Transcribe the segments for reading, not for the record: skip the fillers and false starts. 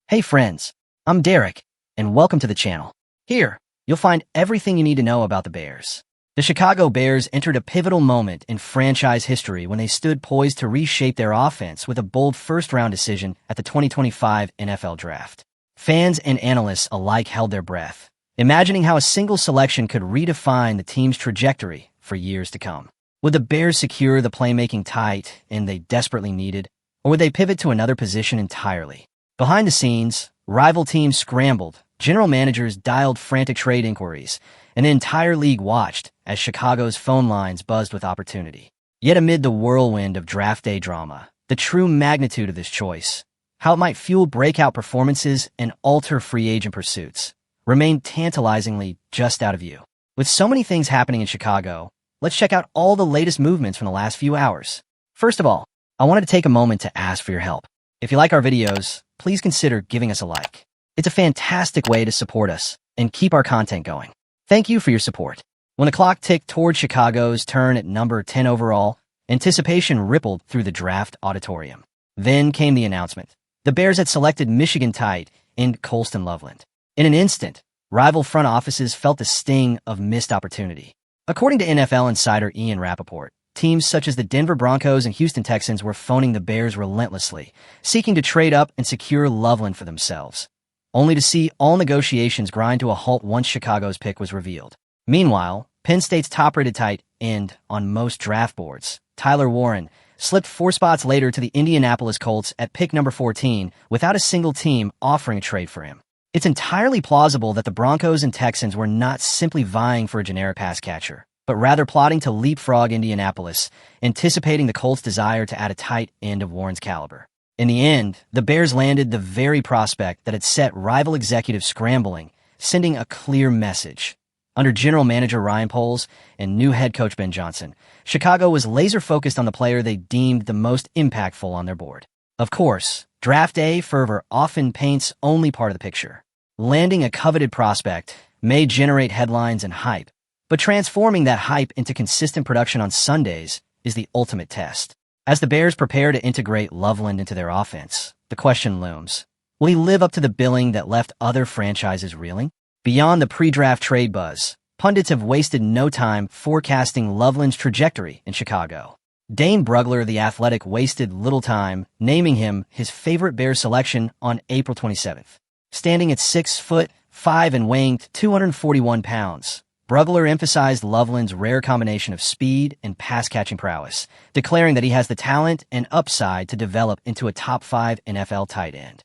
Hey friends, I'm Derek, and welcome to the channel. Here, you'll find everything you need to know about the Bears. The Chicago Bears entered a pivotal moment in franchise history when they stood poised to reshape their offense with a bold first-round decision at the 2025 NFL Draft. Fans and analysts alike held their breath, imagining how a single selection could redefine the team's trajectory for years to come. Would the Bears secure the playmaking tight end they desperately needed, or would they pivot to another position entirely? Behind the scenes, rival teams scrambled, general managers dialed frantic trade inquiries, and the entire league watched as Chicago's phone lines buzzed with opportunity. Yet amid the whirlwind of draft day drama, the true magnitude of this choice, how it might fuel breakout performances and alter free agent pursuits, remained tantalizingly just out of view. With so many things happening in Chicago, let's check out all the latest movements from the last few hours. First of all, I wanted to take a moment to ask for your help. If you like our videos, please consider giving us a like. It's a fantastic way to support us and keep our content going. Thank you for your support. When the clock ticked toward Chicago's turn at number 10 overall, anticipation rippled through the draft auditorium. Then came the announcement. The Bears had selected Michigan tight end Colston Loveland. In an instant, rival front offices felt the sting of missed opportunity. According to NFL insider Ian Rappaport, teams such as the Denver Broncos and Houston Texans were phoning the Bears relentlessly, seeking to trade up and secure Loveland for themselves, only to see all negotiations grind to a halt once Chicago's pick was revealed. Meanwhile, Penn State's top-rated tight end on most draft boards, Tyler Warren, slipped 4 spots later to the Indianapolis Colts at pick number 14 without a single team offering a trade for him. It's entirely plausible that the Broncos and Texans were not simply vying for a generic pass catcher, but rather plotting to leapfrog Indianapolis, anticipating the Colts' desire to add a tight end of Warren's caliber. In the end, the Bears landed the very prospect that had set rival executives scrambling, sending a clear message. Under general manager Ryan Poles and new head coach Ben Johnson, Chicago was laser-focused on the player they deemed the most impactful on their board. Of course, draft day fervor often paints only part of the picture. Landing a coveted prospect may generate headlines and hype, but transforming that hype into consistent production on Sundays is the ultimate test. As the Bears prepare to integrate Loveland into their offense, the question looms. Will he live up to the billing that left other franchises reeling? Beyond the pre-draft trade buzz, pundits have wasted no time forecasting Loveland's trajectory in Chicago. Dane Brugler of The Athletic wasted little time naming him his favorite Bears selection on April 27th. Standing at 6'5" and weighing 241 pounds, Brugler emphasized Loveland's rare combination of speed and pass-catching prowess, declaring that he has the talent and upside to develop into a top-5 NFL tight end.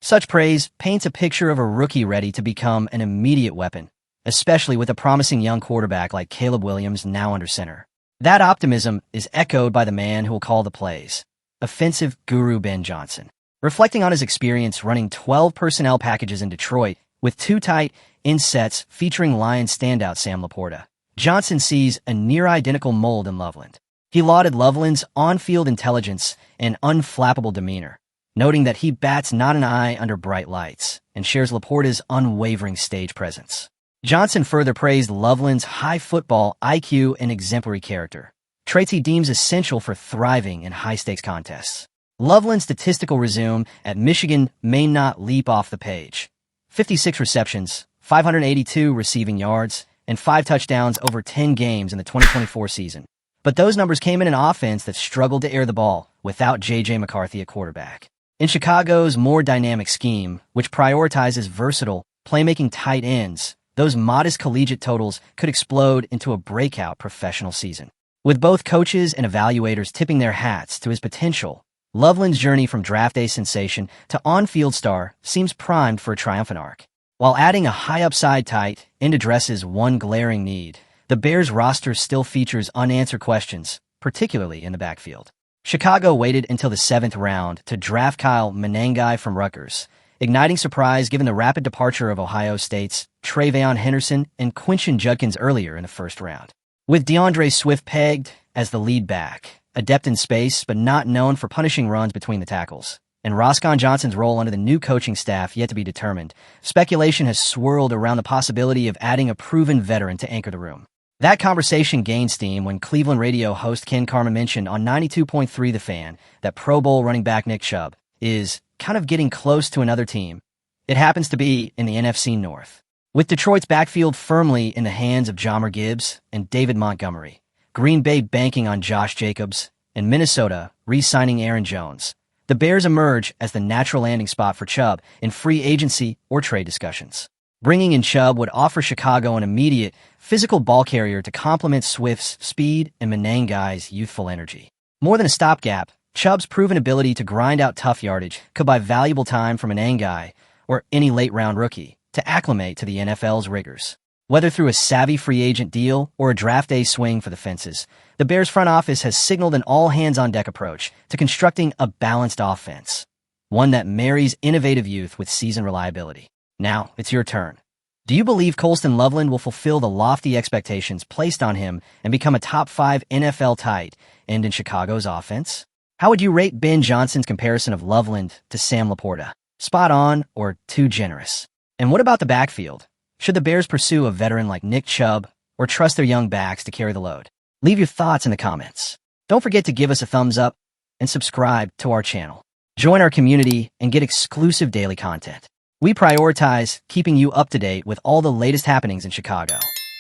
Such praise paints a picture of a rookie ready to become an immediate weapon, especially with a promising young quarterback like Caleb Williams now under center. That optimism is echoed by the man who will call the plays, offensive guru Ben Johnson. Reflecting on his experience running 12 personnel packages in Detroit with 2 tight end sets featuring Lions standout Sam Laporta, Johnson sees a near-identical mold in Loveland. He lauded Loveland's on-field intelligence and unflappable demeanor, noting that he bats not an eye under bright lights and shares Laporta's unwavering stage presence. Johnson further praised Loveland's high football IQ and exemplary character, traits he deems essential for thriving in high-stakes contests. Loveland's statistical resume at Michigan may not leap off the page. 56 receptions, 582 receiving yards, and 5 touchdowns over 10 games in the 2024 season. But those numbers came in an offense that struggled to air the ball without J.J. McCarthy at quarterback. In Chicago's more dynamic scheme, which prioritizes versatile, playmaking tight ends, those modest collegiate totals could explode into a breakout professional season. With both coaches and evaluators tipping their hats to his potential, Loveland's journey from draft day sensation to on-field star seems primed for a triumphant arc. While adding a high-upside tight end addresses one glaring need, the Bears' roster still features unanswered questions, particularly in the backfield. Chicago waited until the 7th round to draft Kyle Manengai from Rutgers, igniting surprise given the rapid departure of Ohio State's Travion Henderson and Quinton Judkins earlier in the 1st round. With DeAndre Swift pegged as the lead back, adept in space but not known for punishing runs between the tackles, and Roscoe Johnson's role under the new coaching staff yet to be determined, speculation has swirled around the possibility of adding a proven veteran to anchor the room. That conversation gained steam when Cleveland radio host Ken Carman mentioned on 92.3 The Fan that Pro Bowl running back Nick Chubb is kind of getting close to another team. It happens to be in the NFC North. With Detroit's backfield firmly in the hands of Jahmyr Gibbs and David Montgomery, Green Bay banking on Josh Jacobs, and Minnesota re-signing Aaron Jones, the Bears emerge as the natural landing spot for Chubb in free agency or trade discussions. Bringing in Chubb would offer Chicago an immediate, physical ball carrier to complement Swift's speed and Menengi's youthful energy. More than a stopgap, Chubb's proven ability to grind out tough yardage could buy valuable time from Menengi or any late-round rookie to acclimate to the NFL's rigors. Whether through a savvy free agent deal or a draft day swing for the fences, the Bears front office has signaled an all-hands-on-deck approach to constructing a balanced offense, one that marries innovative youth with seasoned reliability. Now, it's your turn. Do you believe Colston Loveland will fulfill the lofty expectations placed on him and become a top-5 NFL tight end in Chicago's offense? How would you rate Ben Johnson's comparison of Loveland to Sam Laporta? Spot on or too generous? And what about the backfield? Should the Bears pursue a veteran like Nick Chubb or trust their young backs to carry the load? Leave your thoughts in the comments. Don't forget to give us a thumbs up and subscribe to our channel. Join our community and get exclusive daily content. We prioritize keeping you up to date with all the latest happenings in Chicago.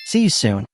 See you soon.